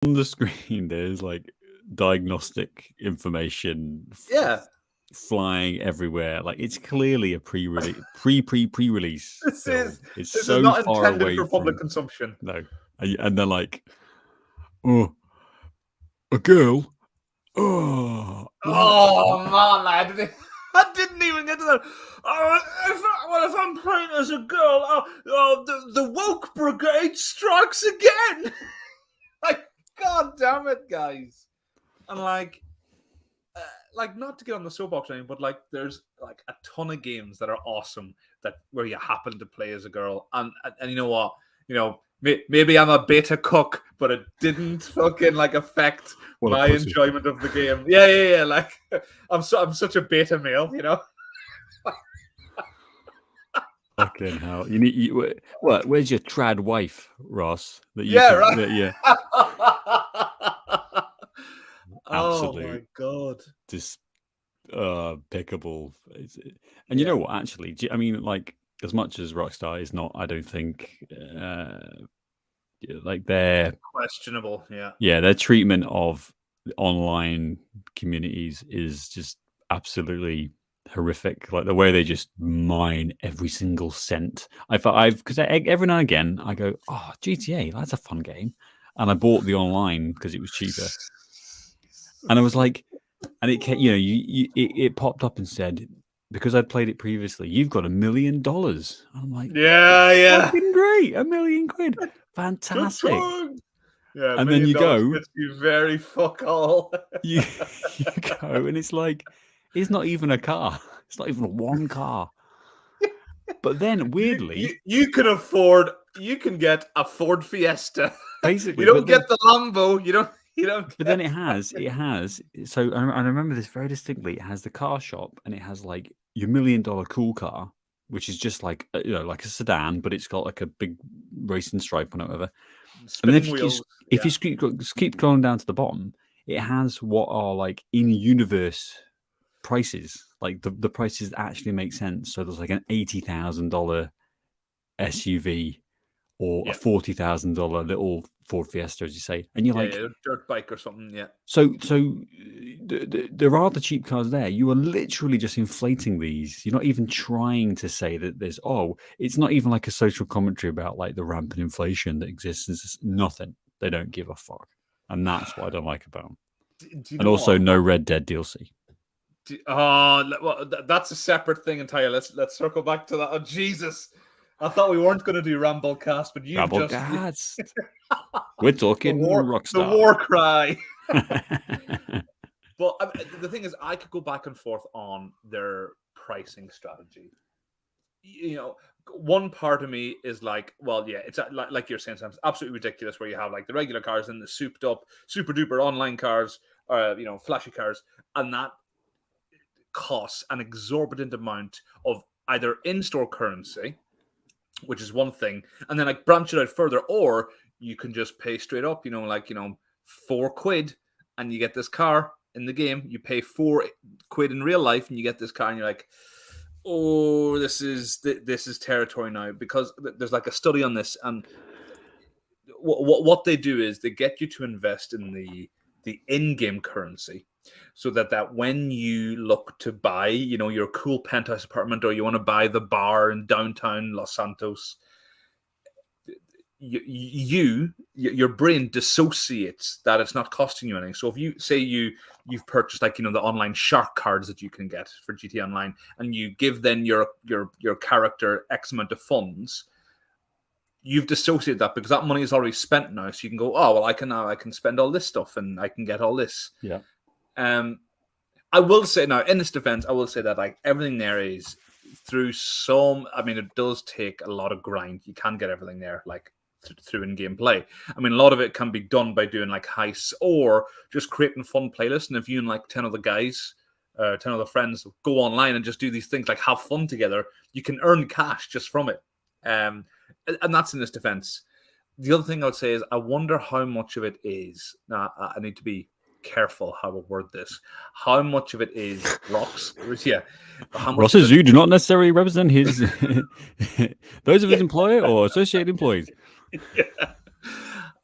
on the screen there's like diagnostic information flying everywhere. Like it's clearly a pre-release This film. is It's so not far intended away for public from consumption. no, and they're like, oh, a girl. Oh, Man, I didn't even get to that. If I'm playing as a girl, the woke brigade strikes again. Like, god damn it, guys! And like not to get on the soapbox or anything, but like there's like a ton of games that are awesome where you happen to play as a girl, and you know what, maybe I'm a beta cook, but it didn't fucking like affect my enjoyment of the game. Yeah. Like I'm such a beta male, Fucking hell! What? Where's your trad wife, Ross? Right. Absolute, oh my god! pickable. And you know what? Actually, I mean, like as much as Rockstar is not, I don't think, like they're questionable. Yeah, their treatment of online communities is just absolutely horrific. Like the way they just mine every single cent. Because every now and again I go, oh, GTA, that's a fun game, and I bought the online because it was cheaper, and I was like, and it it popped up and said, because I'd played it previously, you've got $1 million. I'm like, yeah, fucking great, £1 million, fantastic. Yeah, and then you go, gets you very fuck all. you go, and it's like, it's not even a car. It's not even one car. But then, weirdly, you can get a Ford Fiesta. Basically, you don't get the Lambo. You don't. But then it has. So I remember this very distinctly. It has the car shop, and it has like your $1 million cool car, which is just like like a sedan, but it's got like a big racing stripe on it, whatever. And then if you keep going down to the bottom, it has what are like in-universe prices, like the prices that actually make sense. So there's like an $80,000 SUV or a $40,000 little Ford Fiesta, as you say, and you're like a dirt bike or something. Yeah. So there are the cheap cars there. You are literally just inflating these. You're not even trying to say that there's it's not even like a social commentary about like the rampant inflation that exists. It's nothing. They don't give a fuck, and that's what I don't like about them. And also, no Red Dead DLC. Well, that's a separate thing entirely. Let's circle back to that. Oh, Jesus. I thought we weren't going to do Ramblecast, but you just... We're talking Rockstar. The war cry. But the thing is, I could go back and forth on their pricing strategy. One part of me is like, well, yeah, it's like you're saying, Sam, it's absolutely ridiculous where you have like the regular cars and the souped up, super duper online cars, flashy cars, and that costs an exorbitant amount of either in-store currency, which is one thing, and then like branch it out further, or you can just pay straight up, £4 and you get this car in the game. You pay £4 in real life and you get this car, and you're like, oh, this is territory now, because there's like a study on this, and what they do is they get you to invest in the in-game currency, so that when you look to buy, your cool penthouse apartment, or you want to buy the bar in downtown Los Santos, your brain dissociates that it's not costing you anything. So if you say you've purchased like the online shark cards that you can get for GTA Online, and you give then your character X amount of funds, you've dissociated that because that money is already spent now. So you can go, oh well, I can spend all this stuff and I can get all this. Yeah. I will say now, in this defense, I will say that like everything there is through some. I mean, it does take a lot of grind. You can't get everything there like through in-game play. I mean, a lot of it can be done by doing like heists or just creating fun playlists. And if you and like 10 other guys, 10 other friends go online and just do these things, like have fun together, you can earn cash just from it. And that's in this defense. The other thing I would say is I wonder how much of it is. Now, I need to be careful how I word this. How much of it is Ross? Yeah. Ross says you do not necessarily represent those of his employer or associated employees. Yeah.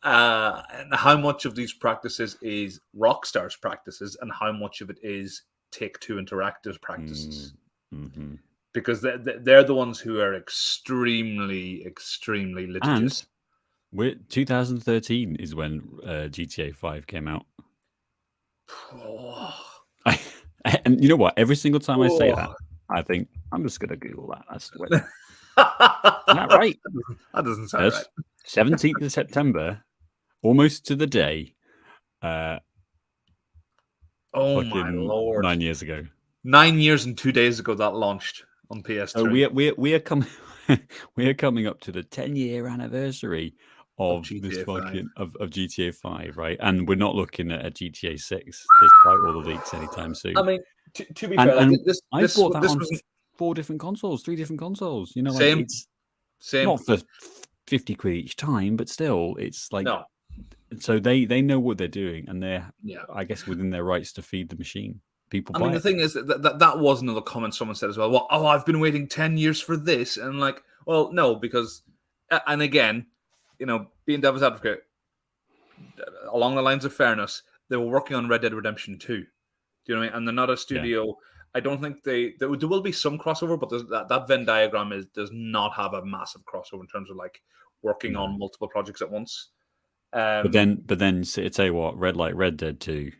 And how much of these practices is Rockstar's practices, and how much of it is Take-Two Interactive's practices? Mm-hmm. Because they're the ones who are extremely, extremely litigious. And 2013 is when GTA 5 came out. Oh. And you know what? Every single time I say that, Oh. I think, I'm just going to Google that. That's when. Isn't that right? That doesn't sound right. 17th of September, almost to the day. Oh my Fucking lord! 9 years ago. 9 years and 2 days ago that launched on PS3. So we are coming we are coming up to the 10-year anniversary of GTA this 5. fucking of GTA 5, right? And we're not looking at a GTA 6 despite all the leaks anytime soon. I mean, to be fair, like I bought that on was 3 different consoles. You know, like same. it's not for 50 quid each time, but still, it's like No. So they know what they're doing, and they're Yeah. I guess within their rights to feed the machine. People I buy mean, the it. thing is that was another comment someone said as well. Well, oh, I've been waiting 10 years for this, and like, well, no, because, and again, you know, being devil's advocate, along the lines of fairness, they were working on Red Dead Redemption 2. Do you know what I mean? And they're not a studio. I don't think there will be some crossover, but that Venn diagram does not have a massive crossover in terms of like working on multiple projects at once. But then, I tell you what, Red Dead 2.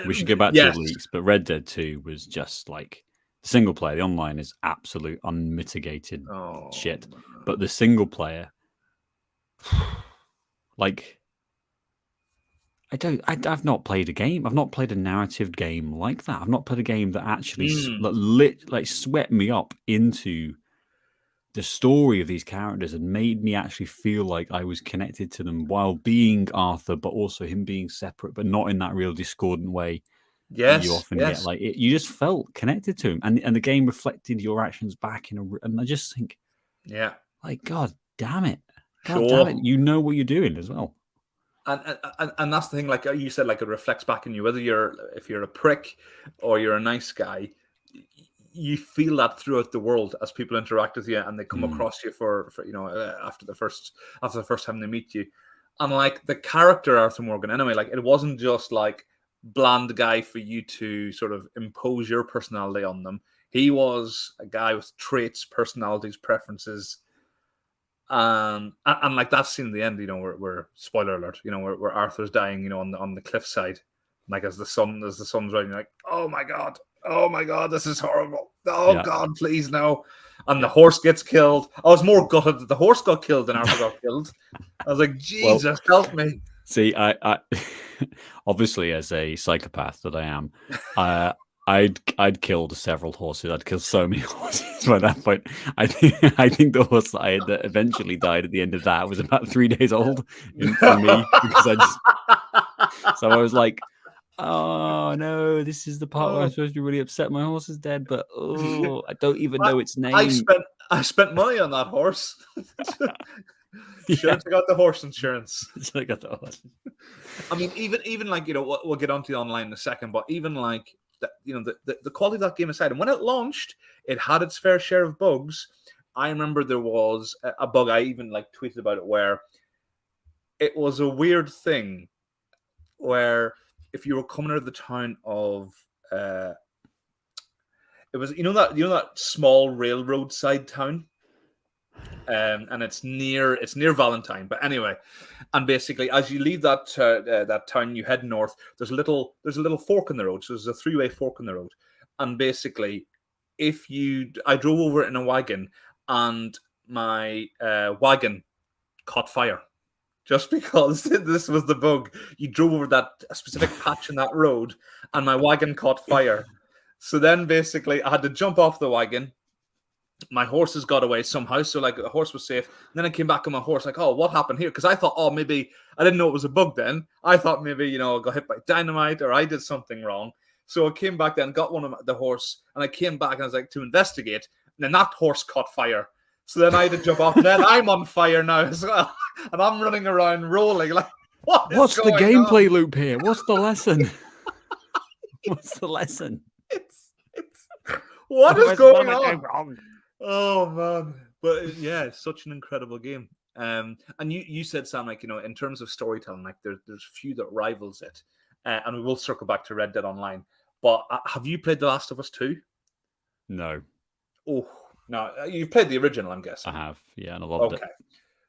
We should go back to the leaks, but Red Dead 2 was just like single player. The online is absolute unmitigated shit, but the single player, like, I've not played a game. I've not played a narrative game like that. I've not played a game that actually swept me up into the story of these characters and made me actually feel like I was connected to them while being Arthur, but also him being separate, but not in that real discordant way that you often get. Like you just felt connected to him, and the game reflected your actions back and I just think, like, God damn it, you know what you're doing as well. And that's the thing, like you said, like it reflects back in you, whether if you're a prick or you're a nice guy, you feel that throughout the world as people interact with you and they come across you for you know after the first time they meet you. And like the character Arthur Morgan, anyway, like it wasn't just like bland guy for you to sort of impose your personality on them. He was a guy with traits, personalities, preferences. And like that scene in the end, you know, where spoiler alert, you know, where Arthur's dying, you know, on the cliffside, like as the sun's rising, like, oh my god, this is horrible. Oh God, please no. And the horse gets killed. I was more gutted that the horse got killed than Arthur got killed. I was like, Jesus, help me. See, I obviously as a psychopath that I am, I'd killed several horses. I'd killed so many horses by that point. I think the horse that eventually died at the end of that was about 3 days old for me because so I was like, oh no, this is the part where I'm supposed to be really upset my horse is dead, but I don't even know its name. I spent money on that horse. Should have got the horse insurance. I got the horse. I mean, even like, you know, we'll get onto the online in a second, but even like that, you know, the quality of that game aside, and when it launched, it had its fair share of bugs. I remember there was a bug, I even like tweeted about it, where it was a weird thing where if you were coming out of the town of it was, you know that small railroad side town, and it's near Valentine. But anyway, and basically, as you leave that town, you head north. There's a little fork in the road. So there's a 3-way fork in the road, and basically, I drove over it in a wagon, and my wagon caught fire. Just because this was the bug, you drove over that specific patch in that road, and my wagon caught fire. So then, basically, I had to jump off the wagon. My horses got away somehow, so like the horse was safe. And then I came back on my horse, like, oh, what happened here? Because I thought, oh, maybe I didn't know it was a bug. Then I thought maybe, you know, I got hit by dynamite or I did something wrong. So I came back then, got one of the horse, and I came back and I was like to investigate. And then that horse caught fire. So then I had to jump off. And then I'm on fire now as well, and I'm running around rolling like, what's the gameplay loop here? What's the lesson? What's the lesson? What is going on? Oh man, but yeah, it's such an incredible game. And you said, Sam, like, in terms of storytelling, like there's few that rivals it. And we will circle back to Red Dead Online. But have you played The Last of Us 2? No, Oh, no, you've played the original, I'm guessing. I have. Yeah, and I loved it. Okay.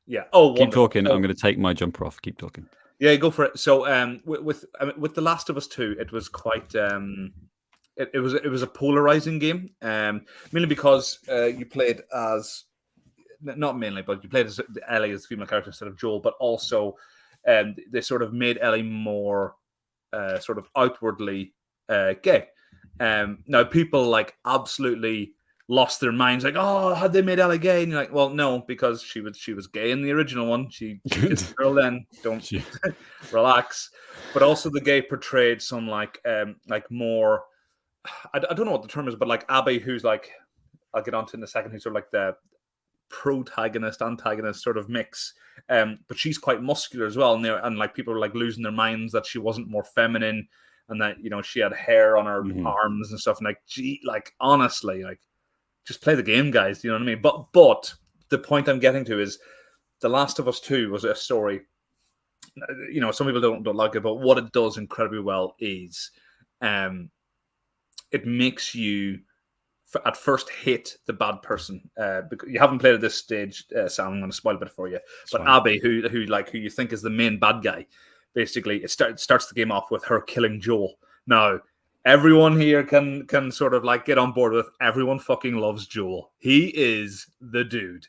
Yeah. Oh, Keep wonderful. talking. I'm going to take my jumper off. Keep talking. Yeah, go for it. So, with The Last of Us 2, it was quite it was a polarizing game, mainly because you played as, not mainly, but you played as Ellie as the female character instead of Joel, but also they sort of made Ellie more sort of outwardly gay. Now people like absolutely lost their minds, like, oh, had they made Ellie gay? And you're like, well, no, because she was gay in the original one. She kissed a girl then. Don't relax. But also the gay portrayed some like more, I don't know what the term is, but like Abby, who's like, I'll get onto in a second, who's sort of like the protagonist, antagonist sort of mix. But she's quite muscular as well, and like people were like losing their minds that she wasn't more feminine, and that she had hair on her arms and stuff. And like, gee, like honestly, like just play the game, guys. You know what I mean? But the point I'm getting to is The Last of Us 2 was a story. Some people don't like it, but what it does incredibly well is it makes you at first hate the bad person. Because you haven't played at this stage, Sam. I'm going to spoil a bit for you. But Abby, who you think is the main bad guy, basically it starts the game off with her killing Joel. Now, everyone here can sort of like get on board with, everyone fucking loves Joel. He is the dude,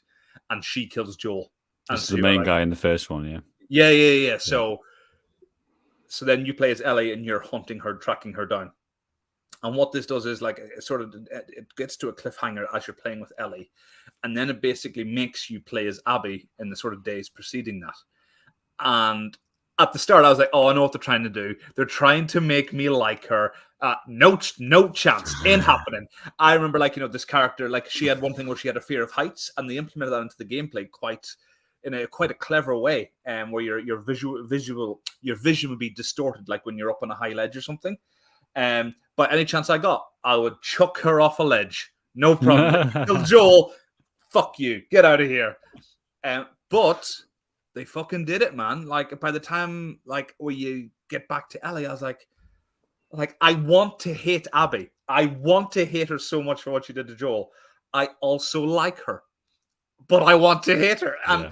and she kills Joel. This is the main guy in the first one, yeah. Yeah. So then you play as Ellie, and you're hunting her, tracking her down. And what this does is like it gets to a cliffhanger as you're playing with Ellie, and then it basically makes you play as Abby in the sort of days preceding that. And at the start, I was like, "Oh, I know what they're trying to do. They're trying to make me like her." No chance, ain't happening. I remember, like, this character, like, she had one thing where she had a fear of heights, and they implemented that into the gameplay quite a clever way, where your vision would be distorted, like when you're up on a high ledge or something. But any chance I got, I would chuck her off a ledge. No problem. Kill Joel. Fuck you. Get out of here. But they fucking did it, man. Like, by the time, like, when you get back to Ellie, I was like, I want to hate Abby. I want to hate her so much for what she did to Joel. I also like her, but I want to hate her. And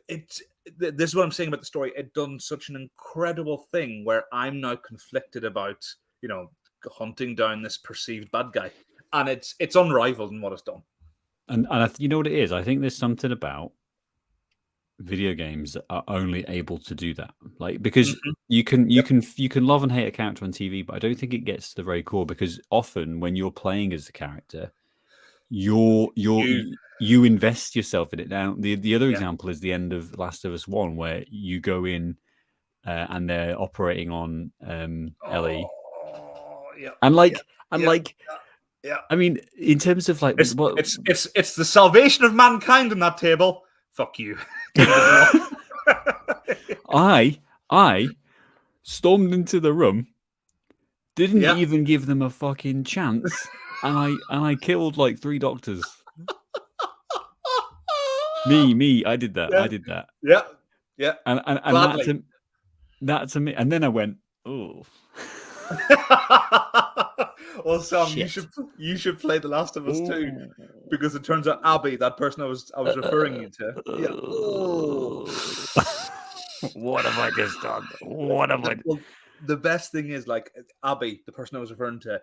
this is what I'm saying about the story. It done such an incredible thing where I'm now conflicted about, hunting down this perceived bad guy, and it's unrivaled in what it's done. And you know what it is? I think there's something about video games that are only able to do that, like, because you can love and hate a character on TV, but I don't think it gets to the very core, because often when you're playing as the character, you invest yourself in it. Now, the other example is the end of Last of Us 1, where you go in and they're operating on Ellie. I mean, in terms of like, it's the salvation of mankind on that table. Fuck you. I stormed into the room, didn't even give them a fucking chance, and I killed like 3 doctors. Me, I did that. I did that. Yeah. And that's a me. And then I went, oh. Well, Sam, you should play The Last of Us 2, because it turns out Abby, that person I was referring you to. Yeah. What have I just done? What have I? Well, the best thing is, like, Abby, the person I was referring to,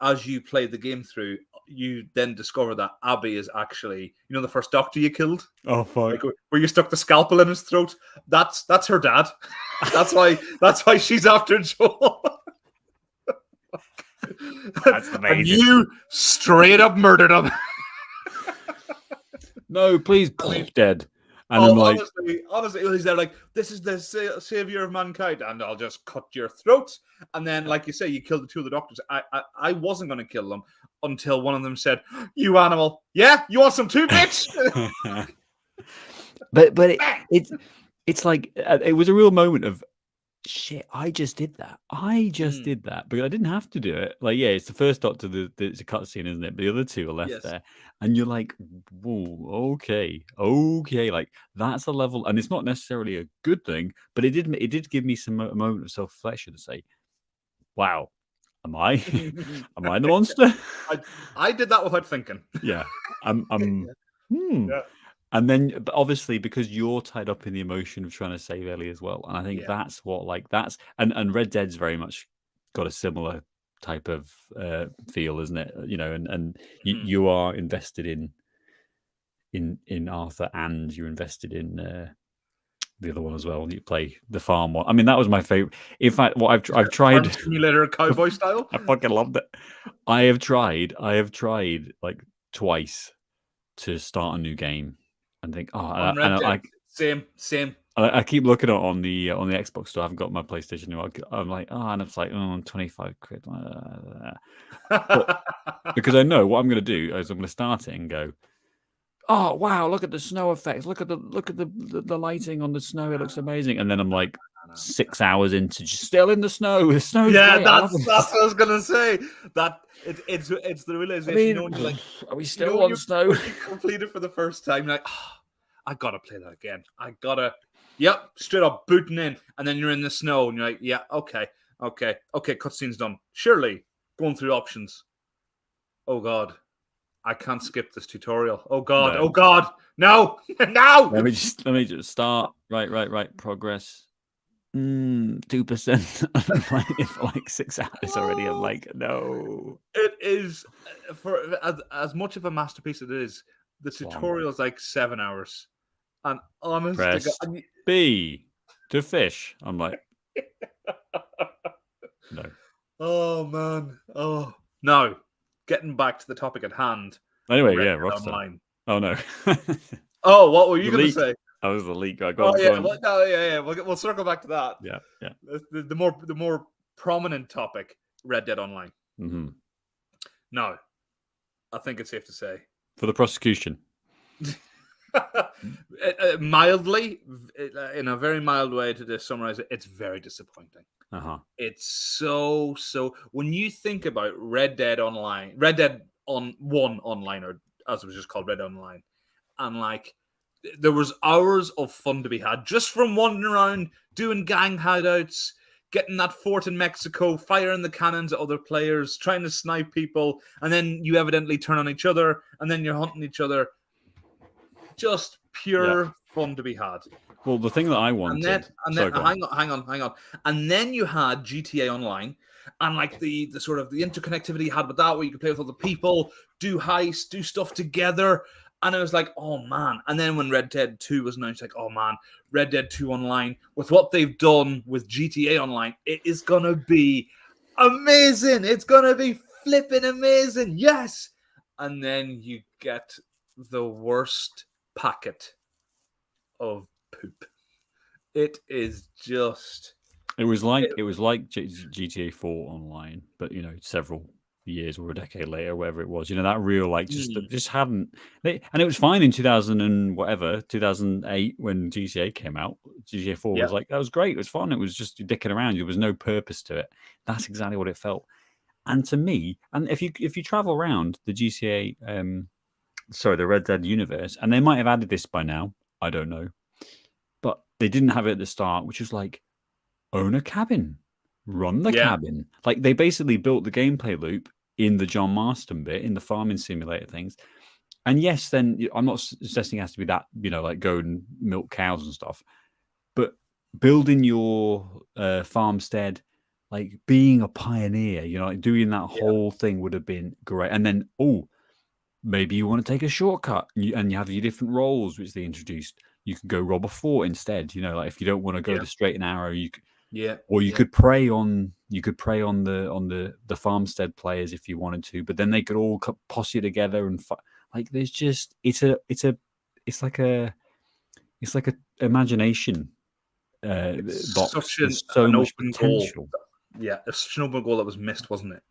as you play the game through, you then discover that Abby is actually, the first doctor you killed. Oh fuck! Like, where you stuck the scalpel in his throat. That's her dad. That's why she's after Joel. That's amazing. And you straight up murdered him. No, please, dead. And I'm like, honestly, he's there like, this is the savior of mankind, and I'll just cut your throat. And then, like you say, you killed the 2 of the doctors. I wasn't going to kill them until one of them said, "You animal, yeah, you want some too, bitch." but it's like, it was a real moment of, shit, I just did that. I just Mm, did that because I didn't have to do it. Like, yeah, it's the first Doctor it's a cutscene, isn't it? But the other two are left yes. there, and you're like, whoa, okay, like that's a level, and it's not necessarily a good thing, but it did give me a moment of self reflection to say, wow, am I am I the monster? I I did that without thinking. Yeah, I'm. Yeah. Hmm. Yeah. And then, but obviously, because you're tied up in the emotion of trying to save Ellie as well, and I think Yeah. that's what, like, that's and Red Dead's very much got a similar type of feel, isn't it? You know, and Mhm. you are invested in Arthur, and you're invested in the other one as well. You play the farm one. I mean, that was my favorite. In fact, what I've Farm tried, simulator cowboy style I fucking loved it. I have tried like twice to start a new game and think, oh, on and Red Dead. Same. I keep looking on the Xbox store. I haven't got my PlayStation anymore. I'm like, oh, and it's like, oh, 25 quid. But because I know what I'm going to do is I'm going to start it and go, oh wow, look at the snow effects. Look at the lighting on the snow. It looks amazing. And then I'm like 6 hours into just still in the snow. The snow's Yeah, great. I love that's it. what I was gonna say. That it's the I realization, mean, when you're like, are we you know, still on snow? when you complete it for the first time, you're like, oh, I gotta play that again. I gotta, yep, straight up booting in, and then you're in the snow, and you're like, yeah, okay, cutscene's done. Surely going through options. Oh god, I can't skip this tutorial. No. Oh god, no, no. Let me just start. Right. Progress. 2%. I've been playing it for like 6 hours already. I'm Oh, like, no. it is, for as much of a masterpiece it is. The It's long. tutorial is like 7 hours, and honest to God, Press B to fish. I'm like, no. oh man, oh no. Getting back to the topic at hand, Anyway, Red yeah, Dead Rockstar. Online. Oh no. Oh, what were you The going to leak. say? That was the leak. Go Oh on, yeah, go on. well, no, yeah. We'll circle back to that. Yeah. The more prominent topic, Red Dead Online. Hmm. No, I think it's safe to say, For the prosecution. mildly, in a very mild way to just summarize it, it's very disappointing. Uh-huh. It's so when you think about Red Dead Online, Red Dead on One Online, or as it was just called, Red Dead Online, and like there was hours of fun to be had just from wandering around, doing gang hideouts, getting that fort in Mexico, firing the cannons at other players, trying to snipe people, and then you evidently turn on each other, and then you're hunting each other. Just Yeah. pure fun to be had. Well, the thing that I And then, wanted. and then Sorry, go on. hang on. And then you had GTA Online, and like the sort of the interconnectivity you had with that, where you could play with other people, do heists, do stuff together. And it was like, oh man. And then when Red Dead 2 was announced, like, oh man, Red Dead 2 Online, with what they've done with GTA Online, it is gonna be amazing. It's gonna be flipping amazing. Yes. And then you get the worst packet of poop. It is just It was like GTA 4 online, but several years or a decade later, whatever it was. That real like just hadn't and it was fine in 2000 and whatever 2008 when GTA came out. GTA 4 yeah, was like that was great. It was fun. It was just dicking around. There was no purpose to it. That's exactly what it felt. And to me, and if you travel around the GTA, the Red Dead universe, and they might have added this by now. I don't know, but they didn't have it at the start, which was like own a cabin, run the yeah, cabin. Like they basically built the gameplay loop in the John Marston bit in the farming simulator things. And yes, then I'm not suggesting it has to be that like go and milk cows and stuff, but building your farmstead, like being a pioneer, like doing that yeah, whole thing would have been great. And then maybe you want to take a shortcut and you have your different roles which they introduced. You could go rob a fort instead. Like if you don't want to go yeah, the straight and narrow, you could, yeah, or you yeah. could prey on the farmstead players if you wanted to, but then they could all posse together and like there's just it's like a imagination It's box. such There's so an much open goal. potential. Yeah, it's such an open goal that was missed, wasn't it?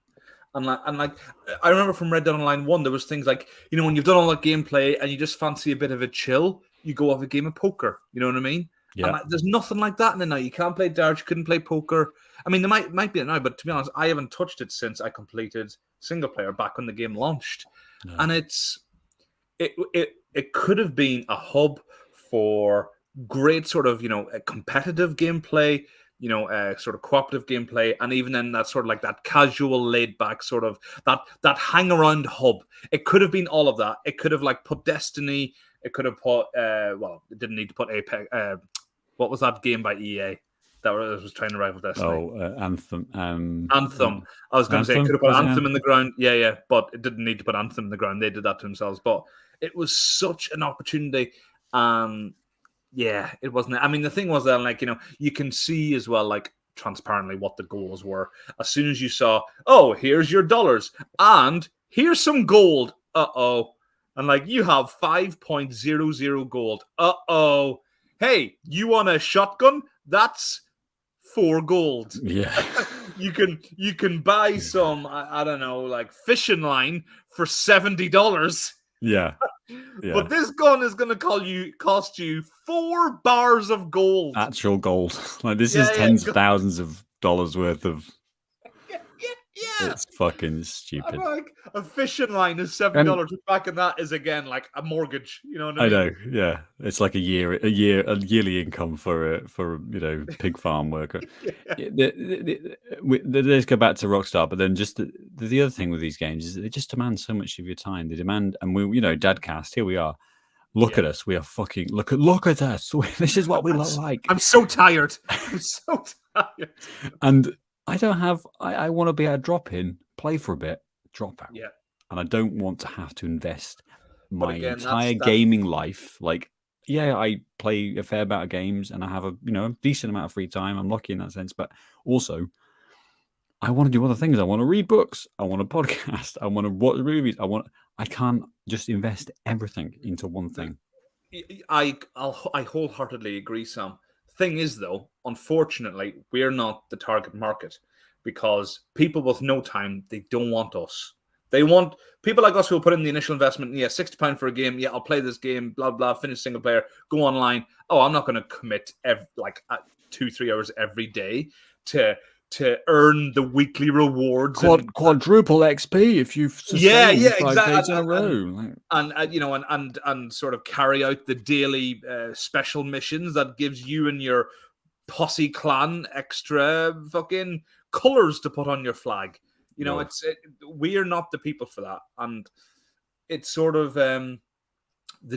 And I remember from Red Dead Online 1, there was things like, when you've done all that gameplay and you just fancy a bit of a chill, you go have a game of poker. You know what I mean? Yeah. There's nothing like that in it now. You can't play darts, you couldn't play poker. I mean, there might be it now, but to be honest, I haven't touched it since I completed single player back when the game launched. No. And it could have been a hub for great sort of competitive gameplay, sort of cooperative gameplay, and even then that sort of like that casual, laid back sort of that hang around hub. It could have been all of that. It could have like put Destiny. It could have put well, it didn't need to put Apex. What was that game by EA that was trying to rival Destiny? Oh, Anthem. Anthem. I was going to say it could have put Was it Anthem in the ground. Yeah, but it didn't need to put Anthem in the ground. They did that to themselves. But it was such an opportunity. Yeah, it wasn't. I mean, the thing was that, like, you can see as well, like, transparently what the goals were. As soon as you saw, oh, here's your dollars and here's some gold. Uh-oh. And, like, you have 5.00 gold. Uh-oh. Hey, you want a shotgun? That's 4 gold. Yeah. You can buy some, I don't know, like fishing line for $70. Yeah. But this gun is going to cost you 4 bars of gold. Actual gold. Like, this is tens of thousands of dollars worth of. Yeah. It's fucking stupid. Like, a fishing line is $7. Back in that is again like a mortgage. You know what I mean? I know. Yeah, it's like a yearly income for a pig farm worker. Let's go back to Rockstar, but then just the other thing with these games is that they just demand so much of your time. They demand, and Dadcast. Here we are. Look at us. We are fucking look at us. This is what we look like. I'm so tired. I'm so tired. And I don't have. I want to be able to drop in, play for a bit, drop out. Yeah. And I don't want to have to invest my entire that's gaming life. Like, yeah, I play a fair amount of games and I have a decent amount of free time. I'm lucky in that sense, but also I want to do other things. I want to read books. I want to podcast. I want to watch movies. I can't just invest everything into one thing. I wholeheartedly agree, Sam. Thing is, though, unfortunately, we're not the target market because people with no time, they don't want us. They want people like us who will put in the initial investment. Yeah, £60 for a game. Yeah, I'll play this game. Blah blah. Finish single player. Go online. Oh, I'm not going to commit 2-3 hours every day to earn the weekly rewards. Quadruple XP if you've exactly 5 days in a row. And sort of carry out the daily special missions that gives you and your posse clan extra fucking colors to put on your flag. We're not the people for that. And it's sort of the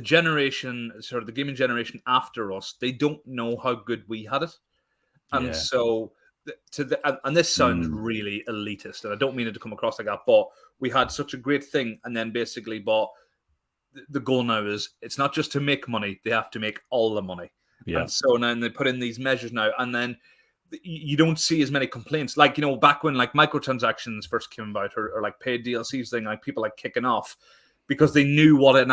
gaming generation after us, they don't know how good we had it. And so and this sounds really elitist, and I don't mean it to come across like that, but we had such a great thing, and then basically, but the goal now is it's not just to make money; they have to make all the money. Yeah. And so now they put in these measures now, and then you don't see as many complaints. Like back when like microtransactions first came about, or like paid DLCs thing, like people like kicking off because they knew what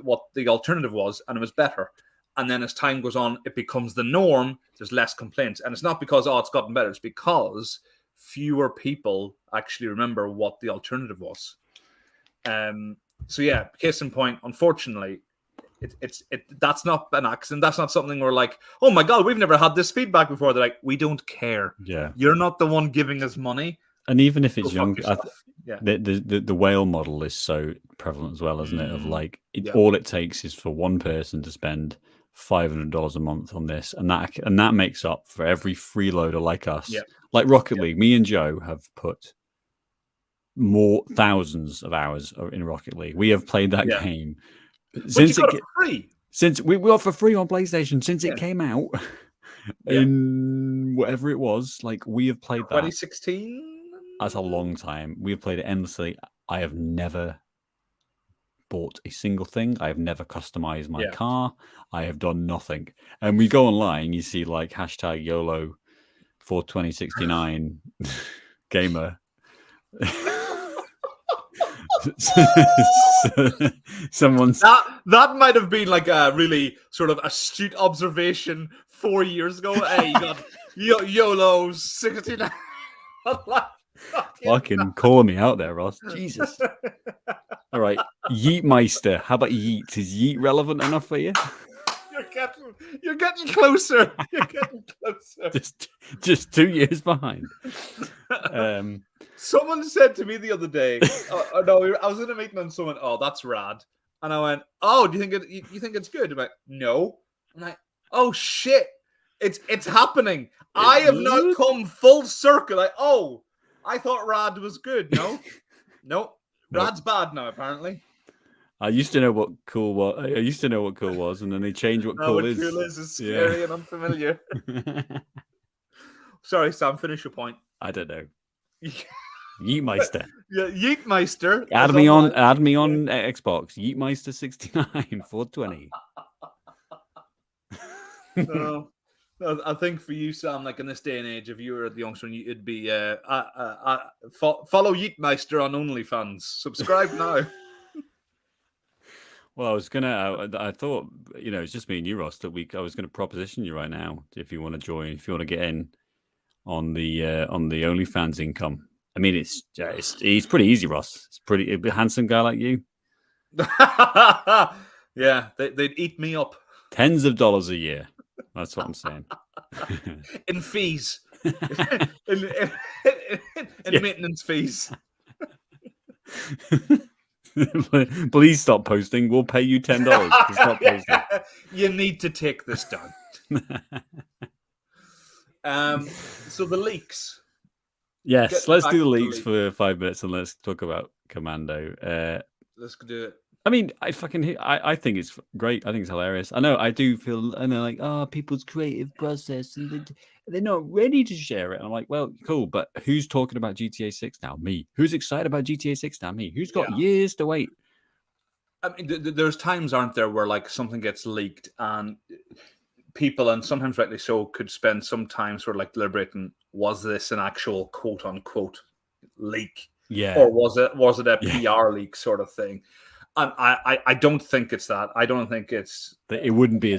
what the alternative was, and it was better. And then as time goes on, it becomes the norm. There's less complaints. And it's not because, it's gotten better. It's because fewer people actually remember what the alternative was. So yeah, case in point, unfortunately, that's not an accident. That's not something we're like, oh my God, we've never had this feedback before. They're like, we don't care. Yeah. You're not the one giving us money. And even if it's young, the whale model is so prevalent as well, isn't it? Of like, all it takes is for one person to spend $500 a month on this, and that makes up for every freeloader like us. Yep. Like Rocket League, me and Joe have put more thousands of hours in Rocket League. We have played that game since we got for free on PlayStation since it came out in whatever it was. Like, we have played that 2016. That's a long time. We have played it endlessly. I have never bought a single thing. I have never customized my car. I have done nothing. And we go online, you see like hashtag YOLO for 2069 gamer. Someone's that might have been like a really sort of astute observation 4 years ago. Hey, you got YOLO 69. Fucking calling me out there, Ross. Jesus. All right, Yeetmeister. How about Yeet? Is Yeet relevant enough for you? You're getting closer. You're getting closer. just 2 years behind. Someone said to me the other day, no, I was in a meeting and someone, oh, that's rad. And I went, oh, do you think it's good? I'm like, no. I'm like, oh shit, it's happening. I have now come full circle. Like, oh, I thought rad was good. No, nope. Rad's bad now, apparently. I used to know what cool was. I used to know what cool was, and then they changed what cool is. Cool is scary and unfamiliar. Sorry, Sam. Finish your point. I don't know. Yeetmeister. Yeah, Yeetmeister. Add me on Xbox. Yeetmeister 69 420. No, I think for you, Sam, like in this day and age, if you were the youngster, it'd be follow Yeetmeister on OnlyFans. Subscribe now. Well, I thought, it's just me and you, Ross, that I was gonna proposition you right now if you want to join, if you want to get in on the OnlyFans income. I mean, it's pretty easy, Ross. It's a handsome guy like you. Yeah, they'd eat me up. Tens of dollars a year. That's what I'm saying. In fees. in maintenance fees. Please stop posting. We'll pay you $10 to stop posting. You need to take this down. So the leaks. Yes, let's do the leaks for 5 minutes and let's talk about Commando. Let's do it. I mean, I think it's great. I think it's hilarious. I know I do feel, and they're like, people's creative process, and they're not ready to share it. And I'm like, well, cool, but who's talking about GTA 6 now? Me. Who's excited about GTA 6 now? Me. Who's got years to wait? I mean, there's times, aren't there, where like something gets leaked and people, and sometimes rightly so, could spend some time sort of like deliberating, was this an actual quote unquote leak? Yeah. Or was it a PR leak sort of thing? And I don't think it's that. I don't think it's. It wouldn't be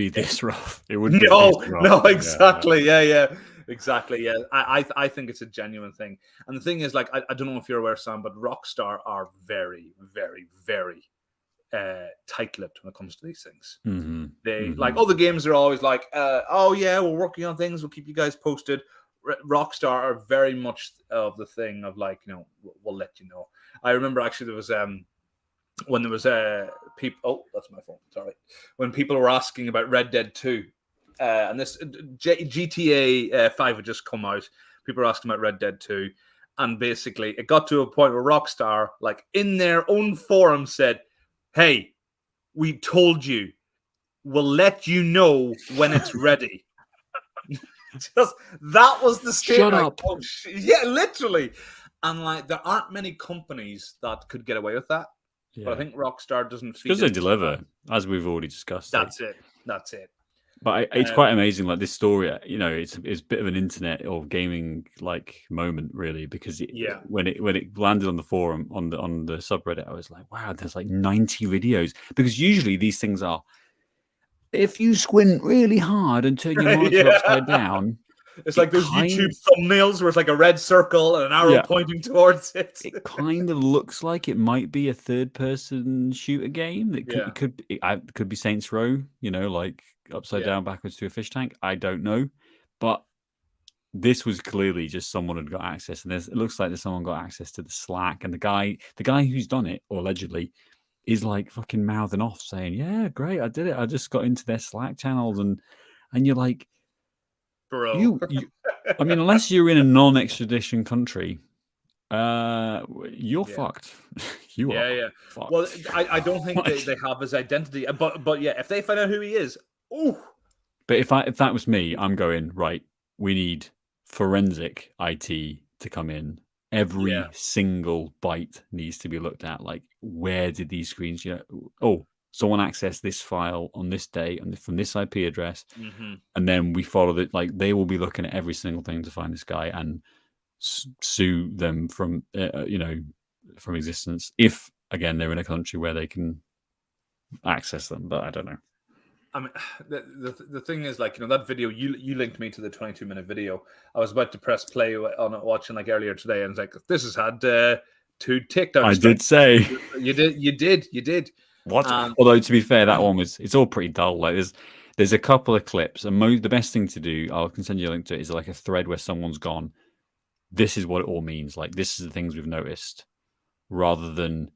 this rough. It wouldn't. No, exactly. Yeah, exactly. Yeah, I think it's a genuine thing. And the thing is, like, I don't know if you're aware, Sam, but Rockstar are very, very, very tight-lipped when it comes to these things. Mm-hmm. They like all the games are always like, oh yeah, we're working on things. We'll keep you guys posted. Rockstar are very much of the thing of like, we'll let you know. I remember actually there was when there was people. Oh, that's my phone. Sorry. When people were asking about Red Dead 2, and this GTA 5 had just come out. People were asking about Red Dead 2, and basically it got to a point where Rockstar, like in their own forum, said, "Hey, we told you. We'll let you know when it's ready." Just that was the statement. Shut up. Oh, yeah, literally. And like, there aren't many companies that could get away with that. Yeah. But I think Rockstar doesn't feel because they deliver, as we've already discussed. That's it. But it's quite amazing, like this story. It's a bit of an internet or gaming like moment, really, because when it landed on the forum on the subreddit, I was like, wow, there's like 90 videos, because usually these things are, if you squint really hard and turn your monitor upside down. It's like those YouTube thumbnails where it's like a red circle and an arrow pointing towards it. It kind of looks like it might be a third-person shooter game. It could be Saints Row, like upside down backwards to a fish tank. I don't know, but this was clearly just someone had got access, and it looks like someone got access to the Slack, and the guy who's done it, or allegedly, is like fucking mouthing off, saying, "Yeah, great, I did it. I just got into their Slack channels," and you're like, bro, you I mean, unless you're in a non-extradition country, you're fucked. You are fucked. Well, I don't think they have his identity, but yeah, if they find out who he is, ooh. But if that was me, I'm going, right, we need forensic IT to come in. Every single byte needs to be looked at. Like, where did these screens? Someone accessed this file on this day and from this IP address, and then we follow it. Like, they will be looking at every single thing to find this guy and sue them from from existence. If again they're in a country where they can access them, but I don't know. I mean, the thing is, like, that video you linked me to the 22-minute video. I was about to press play on it, watching like earlier today, and it's like, this has had 2 takedowns. I did say you did. What? Although to be fair, that one it's all pretty dull. Like There's a couple of clips, and the best thing to do, I can send you a link to it, is like a thread where someone's gone, this is what it all means. Like, this is the things we've noticed, rather than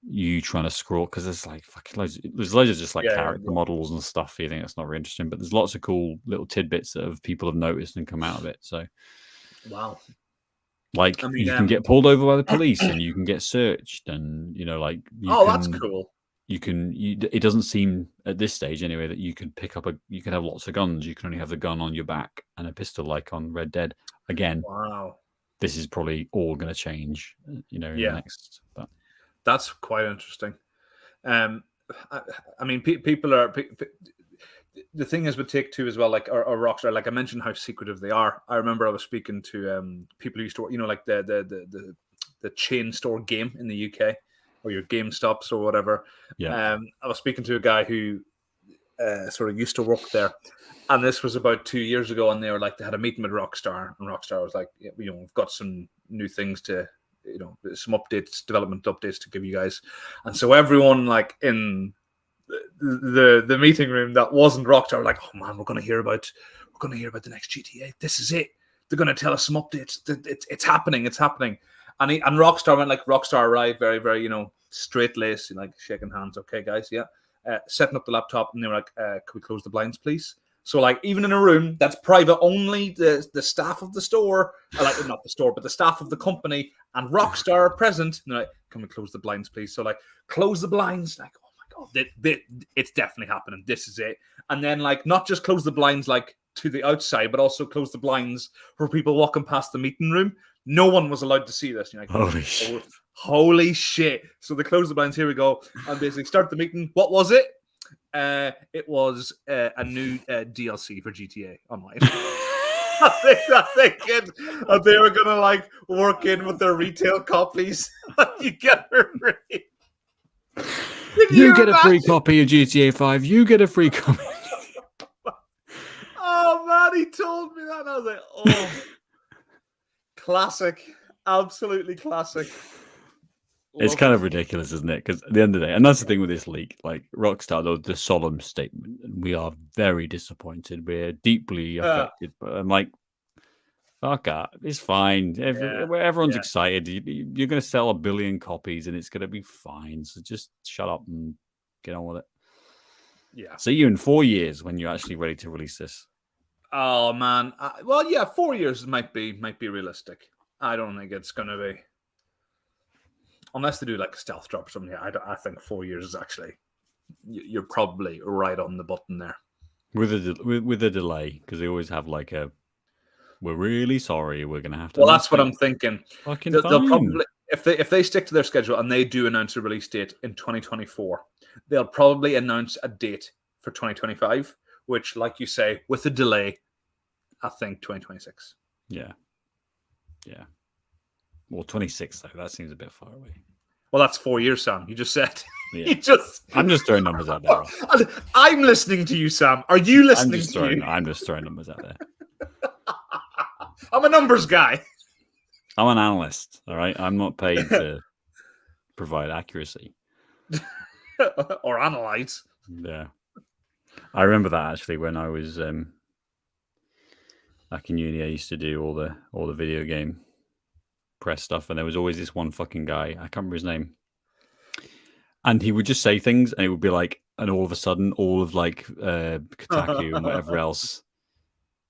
you trying to scroll, because there's like fucking there's loads of just like character models and stuff. You think that's not very interesting, but there's lots of cool little tidbits that people have noticed and come out of it. So, wow. like, you can get pulled over by the police and you can get searched, and like that's cool. It doesn't seem at this stage anyway that you could pick up you can have lots of guns. You can only have the gun on your back and a pistol, like on Red Dead. Again, wow. This is probably all going to change, in the next. But that's quite interesting. I mean, people are. The thing is with Take-Two as well, like or Rockstar, like I mentioned how secretive they are. I remember I was speaking to people who used to, like the chain store game in the UK, or your GameStops or whatever. Yeah. I was speaking to a guy who sort of used to work there, and this was about 2 years ago, and they had a meeting with Rockstar, and Rockstar was like, we've got some new things to, some updates, development updates to give you guys. And so everyone like in the meeting room that wasn't Rockstar, like, oh man, we're gonna hear about the next GTA. This is it. They're gonna tell us some updates. It's happening. And Rockstar went, like, Rockstar arrived very, very, straight laced, like shaking hands. Okay, guys, yeah. Setting up the laptop, and they were like, can we close the blinds, please? So, like, even in a room that's private, only the staff of the store, like, not the store, but the staff of the company and Rockstar are present. And they're like, can we close the blinds, please? So, like, close the blinds. Like, oh my God, it's definitely happening. This is it. And then, like, not just close the blinds, like, to the outside, but also close the blinds for people walking past the meeting room. No one was allowed to see this. You're like, holy shit. So they close the blinds. Here we go. And basically start the meeting. What was it? It was a new DLC for GTA Online. I think they were gonna like work in with their retail copies. You get a free. You get a free copy of GTA 5. You get a free copy. Oh man, he told me that, and I was like, oh, classic, absolutely classic. It's kind of ridiculous, isn't it? Because at the end of the day, and that's the thing with this leak, like Rockstar, the solemn statement, we are very disappointed. We're deeply affected. But I'm like, fuck up. It's fine. Everyone's excited. You're going to sell 1 billion copies and it's going to be fine. So just shut up and get on with it. Yeah. See you in 4 years when you're actually ready to release this. Oh, man. Well, yeah, 4 years might be realistic. I don't think it's going to be. Unless they do like a stealth drop or something. I think 4 years is actually, you're probably right on the button there. With a delay, because they always have like we're really sorry, we're going to have to. Well, that's what I'm thinking. They'll probably, if they stick to their schedule and they do announce a release date in 2024, they'll probably announce a date for 2025, which, like you say, with a delay, I think 2026. Yeah. Well, 26 though. That seems a bit far away. Well, that's 4 years, Sam. You just said. Yeah. I'm just throwing numbers out there. I'm listening to you, Sam. Are you listening to you? I'm just throwing numbers out there. I'm a numbers guy. I'm an analyst. All right. I'm not paid to provide accuracy or analyze. Yeah. I remember that actually when I was back in uni. I used to do all the video game press stuff, and there was always this one fucking guy, I can't remember his name, and he would just say things and it would be like, and all of a sudden all of like Kotaku and whatever else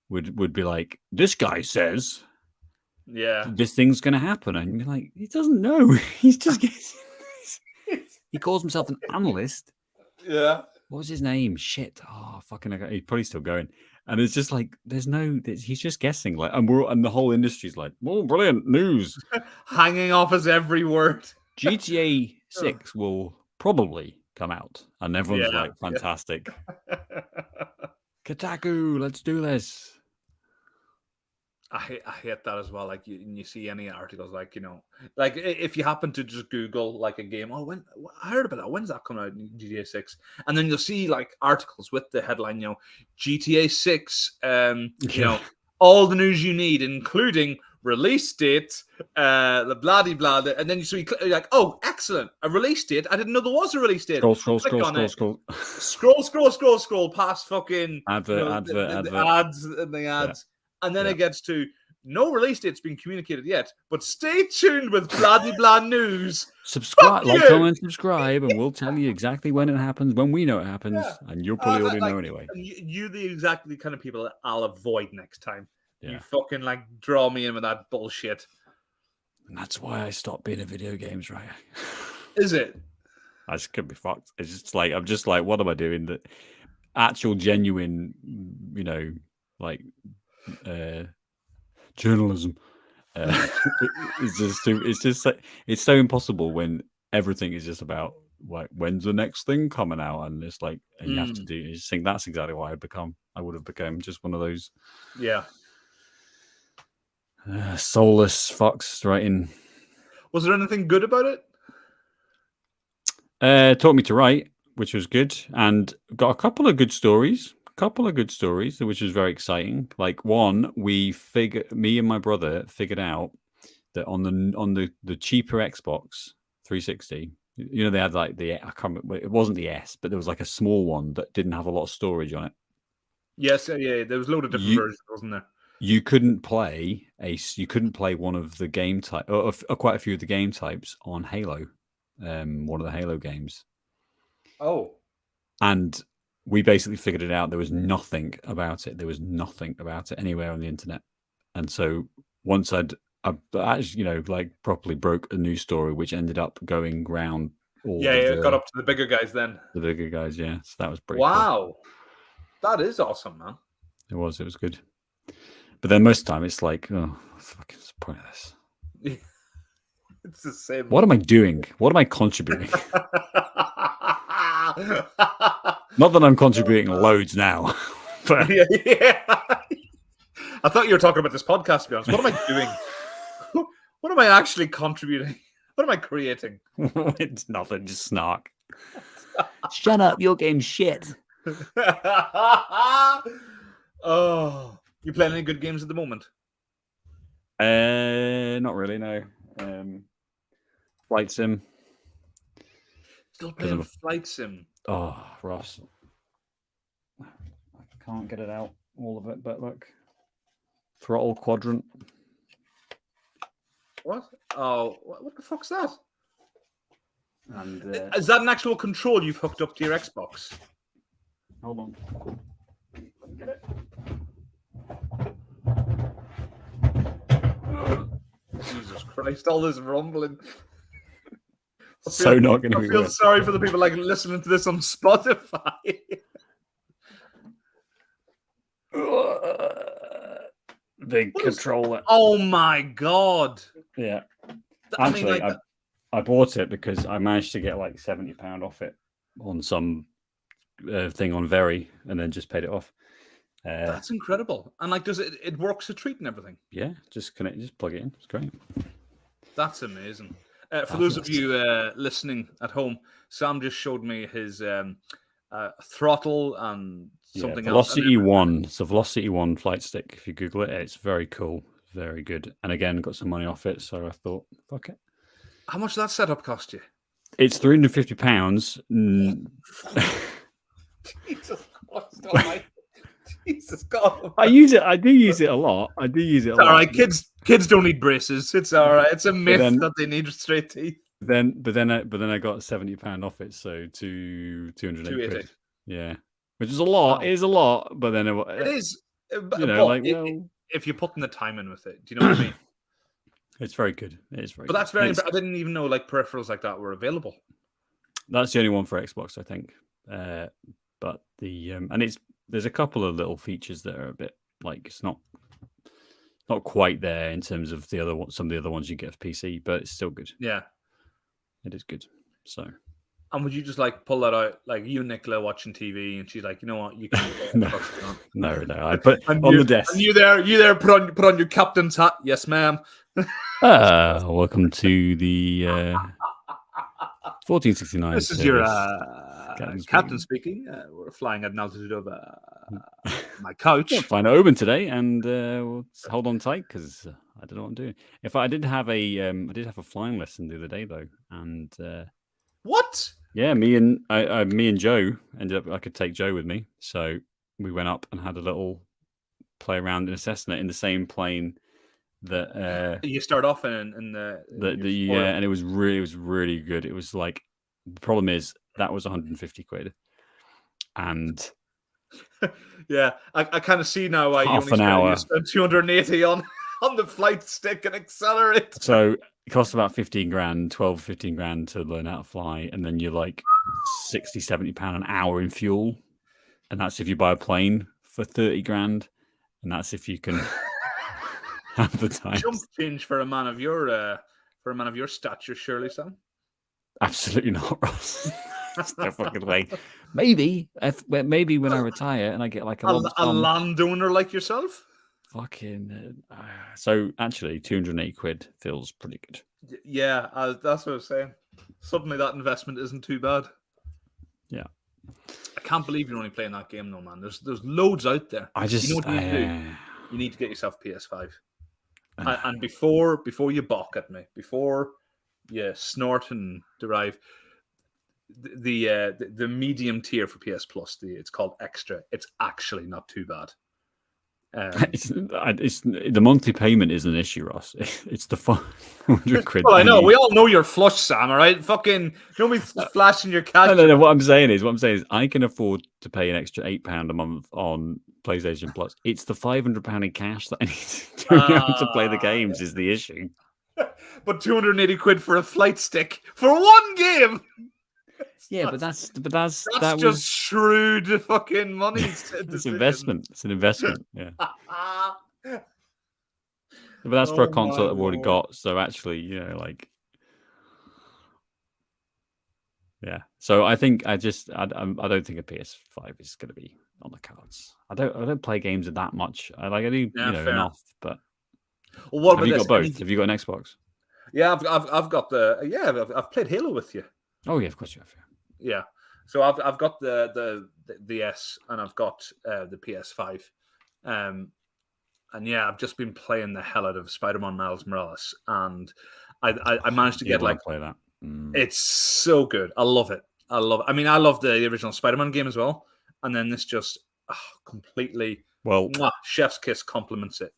would be like, this guy says this thing's gonna happen, and you're like, he doesn't know. He's just he calls himself an analyst. What was his name? Shit. Oh fucking, he's probably still going. And it's just like, he's just guessing, like, and the whole industry's like, oh, brilliant news, hanging off his every word. GTA 6 will probably come out, and everyone's like, fantastic. Kotaku, let's do this. I hate that as well. Like, you see any articles, like, like if you happen to just Google like a game, I heard about that. When's that coming out? GTA 6, and then you'll see like articles with the headline, GTA 6, all the news you need, including release date, the bloody blah, and then you're like, oh, excellent, a release date. I didn't know there was a release date. Scroll. Scroll past fucking Advert. the ads and the ads, and then it gets to no release date's been communicated yet, but stay tuned with bloody blah news. Subscribe, comment, subscribe, and we'll tell you exactly when it happens, when we know it happens, and you'll probably already know anyway. You're the exactly kind of people that I'll avoid next time. Yeah. You fucking like draw me in with that bullshit. And that's why I stopped being a video games writer. Is it? I just could be fucked. It's just like I'm just like, what am I doing? That actual genuine, journalism. It's so impossible when everything is just about like when's the next thing coming out, and it's like and you have to do. You just think that's exactly what I would have become just one of those. Yeah. Soulless fucks writing. Was there anything good about it? Taught me to write, which was good, and got a couple of good stories, which was very exciting. Like one, me and my brother figured out that on the cheaper Xbox 360, they had like I can't remember, it wasn't the S, but there was like a small one that didn't have a lot of storage on it. Yes, yeah, there was a load of different versions, wasn't there? You couldn't play one of the game type, or quite a few of the game types on Halo, one of the Halo games. Oh, and we basically figured it out. There was nothing about it. Anywhere on the internet. And so once I actually, properly broke a news story, which ended up going round. It got up to the bigger guys then. The bigger guys, yeah. So that was pretty cool. That is awesome, man. It was good. But then most of the time it's like, oh, what's the point of this? It's the same. What am I doing? What am I contributing? Not that I'm contributing loads now. But yeah. I thought you were talking about this podcast, to be honest. What am I doing? What am I actually contributing? What am I creating? It's nothing, just snark. Shut up, your game's shit. Oh, you playing any good games at the moment? Not really, no. Flight Sim. Still playing Flight Sim. Oh, Ross. I can't get it out, all of it, but look. Throttle Quadrant. What? Oh, what the fuck's that? And is that an actual control you've hooked up to your Xbox? Hold on. Get it. Jesus Christ, all this rumbling. So not going to be. I feel sorry for the people listening to this on Spotify. Big controller. Oh my god! Yeah, actually, I bought it because I managed to get like £70 off it on some thing on Very, and then just paid it off. That's incredible. And does it works a treat and everything? Yeah, just plug it in. It's great. That's amazing. For those of you listening at home, Sam just showed me his throttle and something else. Velocity 1. It's a Velocity 1 flight stick. If you Google it, it's very cool. Very good. And again, got some money off it, so I thought, fuck it. How much did that setup cost you? It's £350. Jesus Christ almighty. Jesus God. I use it. I do use it a lot. It's all right. Kids don't need braces. It's all right. It's a myth that they need straight teeth. But then I got £70 off it, so to 280 quid. Yeah, which is a lot. Wow. It is a lot, but then it is. If you're putting the time in with it, do you know what I mean? It's very good. It is very. But that's very. I didn't even know peripherals like that were available. That's the only one for Xbox, I think. But there's a couple of little features that are a bit it's not quite there in terms of some of the other ones you get for PC, but it's still good. Yeah, it is good. So, and would you just pull that out, like you and Nicola watching TV, and she's like, you know what, you can. No. I put on the desk. And you there, put on your captain's hat. Yes, ma'am. Welcome to the 1469 This is your service. Captain captain speaking. speaking. We're flying at an altitude of my couch. Flying Oban today, and we'll hold on tight because I don't know what I'm doing. If I did have a flying lesson the other day though, and What? yeah, me and Joe ended up. I could take Joe with me, so we went up and had a little play around in a Cessna in the same plane that You start off in and it was really good. It was like the problem is that was 150 quid, and yeah, I kind of see now why you half only an hour. spent 280 on the flight stick and accelerate. So it costs about 15 grand, 12, 15 grand to learn how to fly, and then you're like 60, 70 pound an hour in fuel, and that's if you buy a plane for 30 grand, and that's if you can have the time. Jump change for a man of your stature, surely, Sam. Absolutely not, Ross. No fucking way. Maybe when I retire and I get like a landowner like yourself. Fucking. So actually, 280 quid feels pretty good. Yeah, that's what I was saying. Suddenly, that investment isn't too bad. Yeah. I can't believe you're only playing that game, though, man. There's loads out there. You know what you need to do? You need to get yourself PS5. And before you balk at me, before you snort and derive, the medium tier for PS Plus, it's called Extra. It's actually not too bad. It's the monthly payment is an issue, Ross. It's the 500 quid. Well, I know we all know you're flush, Sam. All right, fucking don't be flashing your cash. No. What I'm saying is I can afford to pay an extra £8 a month on PlayStation Plus. It's the £500 in cash that I need to play the games is the issue. But 280 quid for a flight stick for one game. Yeah, but that's just shrewd fucking money. It's investment. It's an investment. Yeah. But that's for a console that I've already got. So actually, yeah. So I think I don't think a PS5 is going to be on the cards. I don't play games that much. I do enough. But have you got both? Have you got an Xbox? Yeah, I've got I've played Halo with you. Oh yeah, of course you have. Yeah. So I've got the S and I've got the PS5, and yeah, I've just been playing the hell out of Spider-Man Miles Morales, and I managed to play that. It's so good. I love it. I mean, I love the original Spider-Man game as well, and then this just completely chef's kiss complements it.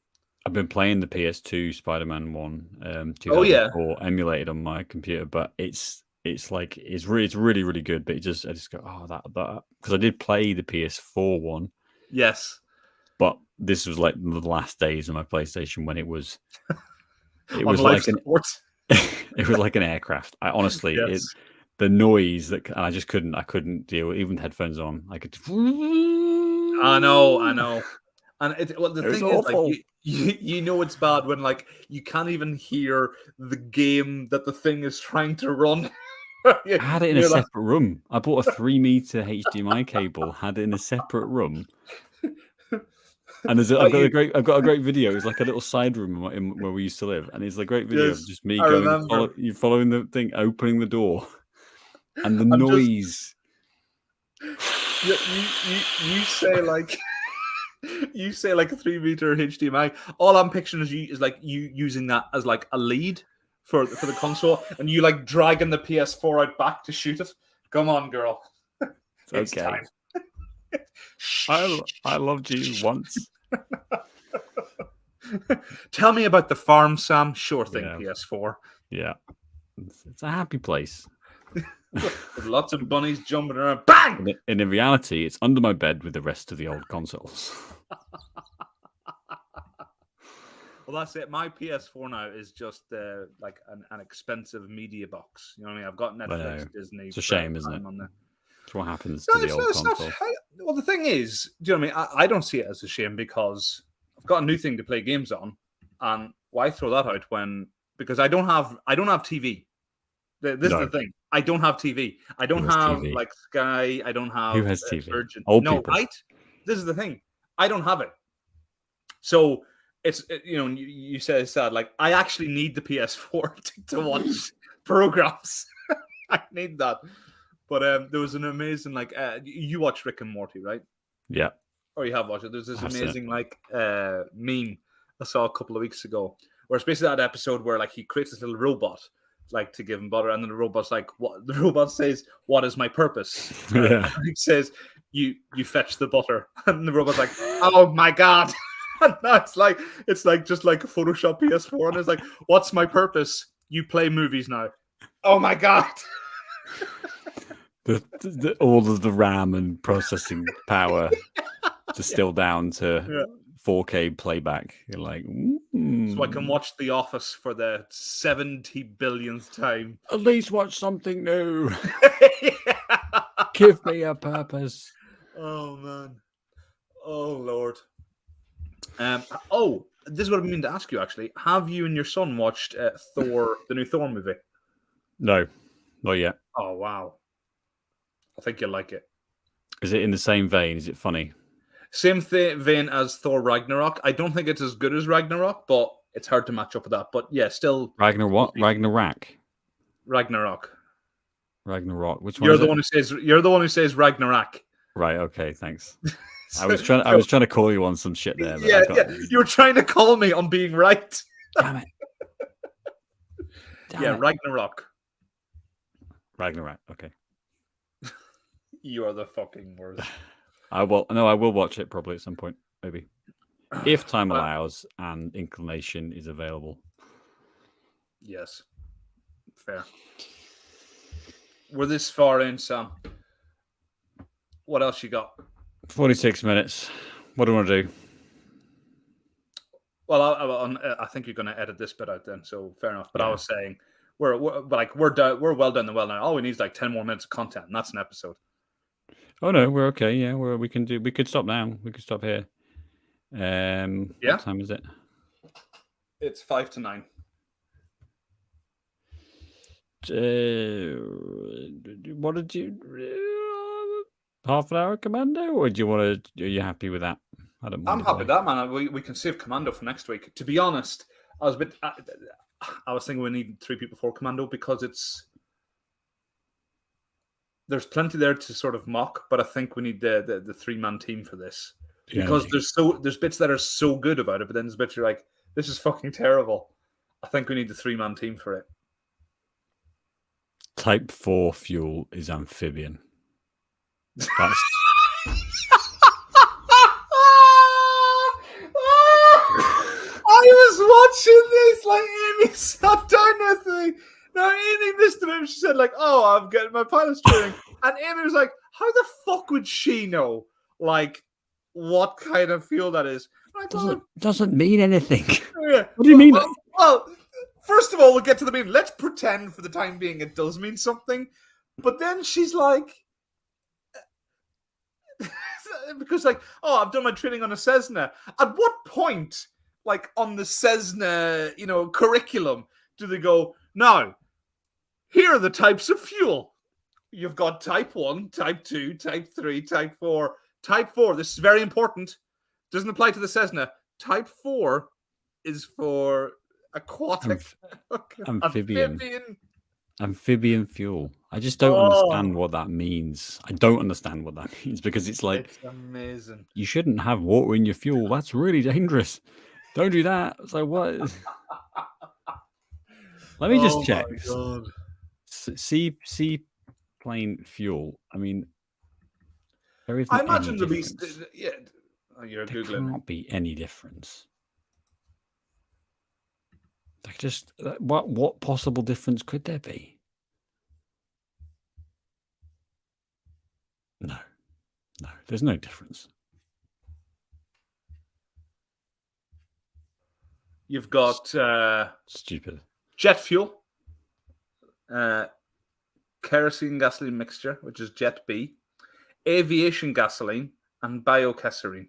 I've been playing the PS2 Spider-Man 1, 2004 emulated on my computer, but it's really really good. But I just go that because I did play the PS4 one. Yes, but this was like the last days of my PlayStation when it was like it was like an aircraft. I honestly the noise that and I couldn't deal with, even with headphones on. I could. I know. And the thing awful. is, like, you know it's bad when like you can't even hear the game that the thing is trying to run. I had it in a separate room. I bought a 3-meter HDMI cable. Had it in a separate room. And I've got a great video. It's like a little side room where we used to live, and it's a great video of just me you following the thing, opening the door, and the noise. You say like. You say like a 3-meter HDMI. All I'm picturing is like you using that as like a lead for the console, and you like dragging the PS4 out back to shoot it. Come on, girl. It's okay. Time. I loved you once. Tell me about the farm, Sam. Sure thing, PS4. Yeah, it's a happy place. With lots of bunnies jumping around. Bang! And in reality, it's under my bed with the rest of the old consoles. Well, that's it. My PS4 now is just like an expensive media box. You know what I mean? I've got Netflix, Disney. It's a shame, isn't it? It's what happens to the old console. Well, the thing is, do you know what I mean? I don't see it as a shame because I've got a new thing to play games on, and why throw that out because I don't have TV. This is the thing. I don't have TV. I don't have TV? Like Sky. I don't have. Who has TV? Virgin. Old people. Right? This is the thing. I don't have it. So it's you say it's sad. Like I actually need the PS4 to watch programs. I need that. But there was an amazing you watch Rick and Morty, right? Yeah, Or you have watched it. There's this I've seen it. amazing meme I saw a couple of weeks ago, where it's basically that episode where he creates this little robot to give him butter, and then the robot's like, "What?" The robot says, "What is my purpose?" Right? Yeah. And he says, "You fetch the butter," and the robot's like, "Oh my god!" And now it's just like a Photoshop PS4, and it's like, "What's my purpose? You play movies now." Oh my god! All of the RAM and processing power distilled down to Yeah. 4K playback. You're like, So I can watch The Office for the 70 billionth time. at least watch something new. Yeah. Give me a purpose. Oh man. Oh Lord. This is what I mean to ask you actually. Have you and your son watched Thor, the new Thor movie? No, not yet. Oh wow. I think you'll like it. Is it in the same vein? Is it funny? Same vein as Thor Ragnarok. I don't think it's as good as Ragnarok, but it's hard to match up with that. But yeah, still Ragnarok. Ragnarok. Ragnarok. Which one? You're is the it? one who says Ragnarok. Right. Okay. Thanks. I was trying to call you on some shit there. But Yeah. You were trying to call me on being right. Damn it. Ragnarok. Ragnarok. Okay. You are the fucking worst. I will watch it probably at some point, maybe, if time allows and inclination is available. Yes, fair. We're this far in, Sam. What else you got? 46 minutes. What do you want to do? Well, I think you're going to edit this bit out then, so fair enough. But Yeah. I was saying we're well down the well now. All we need is 10 more minutes of content, and that's an episode. Oh no, we're okay. Yeah, we could stop now. We could stop here. What time is it? It's 8 to 9. What did you? Half an hour Commando, or do you want to? Are you happy with that? I'm happy with that, man. We can save Commando for next week. To be honest, I was thinking we need 3 people for Commando because there's plenty there to sort of mock, but I think we need the 3-man team for this because there's bits that are so good about it, but then there's bits you're like, this is fucking terrible. I think we need the 3-man team for it. Type 4 fuel is amphibian. That's I was watching this Amy sat down with me. Now Amy missed him. She said "Oh, I'm getting my pilot's training," and Amy was like, "How the fuck would she know what kind of fuel that is?" Doesn't mean anything. Yeah. What do you mean? Well, first of all, we'll get to the meaning. Let's pretend for the time being it does mean something. But then she's like, because I've done my training on a Cessna. At what point, on the Cessna, curriculum, do they go, now, here are the types of fuel. You've got type 1, type 2, type 3, type 4. Type 4, this is very important. Doesn't apply to the Cessna. Type 4 is for aquatic amphibian fuel. I just don't understand what that means. I don't understand what that means because it's amazing. You shouldn't have water in your fuel. That's really dangerous. Don't do that. So what? Let me just check. Seaplane fuel. I mean, there isn't. I imagine there you're googling. Can't be any difference. What possible difference could there be? No, there's no difference. You've got stupid jet fuel, kerosene gasoline mixture, which is Jet B, aviation gasoline, and biokeserine.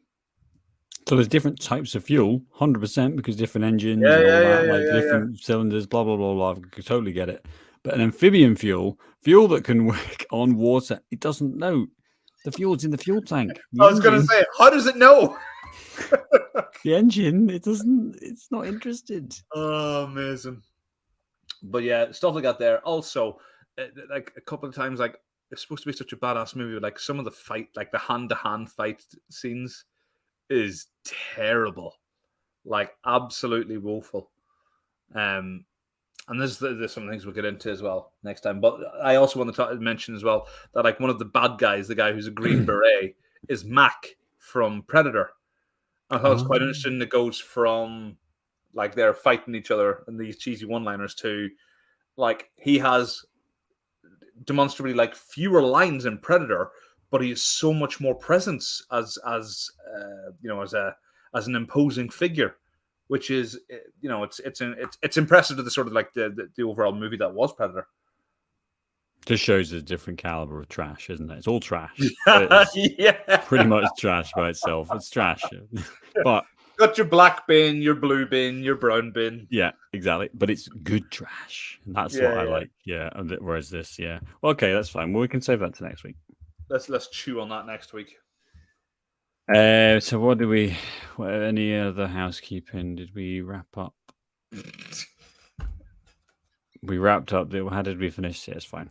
So there's different types of fuel, 100%, because different engines, different cylinders, blah blah blah blah. I totally get it. But an amphibian fuel that can work on water, it doesn't know. The fuel's in the fuel tank. I was going to say, how does it know? The engine, it doesn't. It's not interested. Oh, amazing. But yeah, stuff like that there. Also, like a couple of times, like it's supposed to be such a badass movie, but like some of the fight, like the hand-to-hand fight scenes, is terrible, like absolutely woeful. Um, and there's some things we'll get into as well next time. But I also want to mention as well that like one of the bad guys, the guy who's a Green Beret, is Mac from Predator. I thought it's quite Oh. interesting. It goes from like they're fighting each other and these cheesy one-liners to like he has demonstrably like fewer lines in Predator, but he has so much more presence as an imposing figure, which is it's impressive to the sort of like the overall movie that was Predator. Just shows a different caliber of trash, isn't it? It's all trash. It's Yeah, pretty much trash by itself. It's trash, but got your black bin, your blue bin, your brown bin. yeah, exactly. But it's good trash, and that's what Yeah, I yeah. like. Yeah, whereas this, yeah, well, okay, that's fine. Well, we can save that to next week. Let's chew on that next week. So what do we? Any other housekeeping? Did we wrap up? We wrapped up. How did we finish? Yeah, it's fine.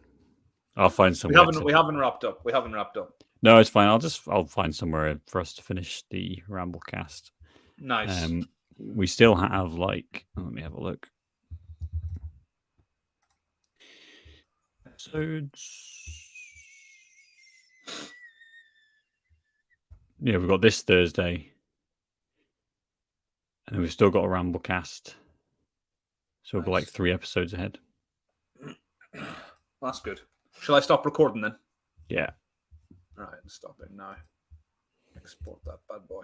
I'll find somewhere. We haven't wrapped up. We haven't wrapped up. No, it's fine. I'll find somewhere for us to finish the Ramblecast. Nice. We still have like. Let me have a look. Episodes. Yeah, we've got this Thursday, and then we've still got a Ramblecast. So we'll be like 3 episodes ahead. That's good. Shall I stop recording then? Yeah. All right, stop it now. Export that bad boy.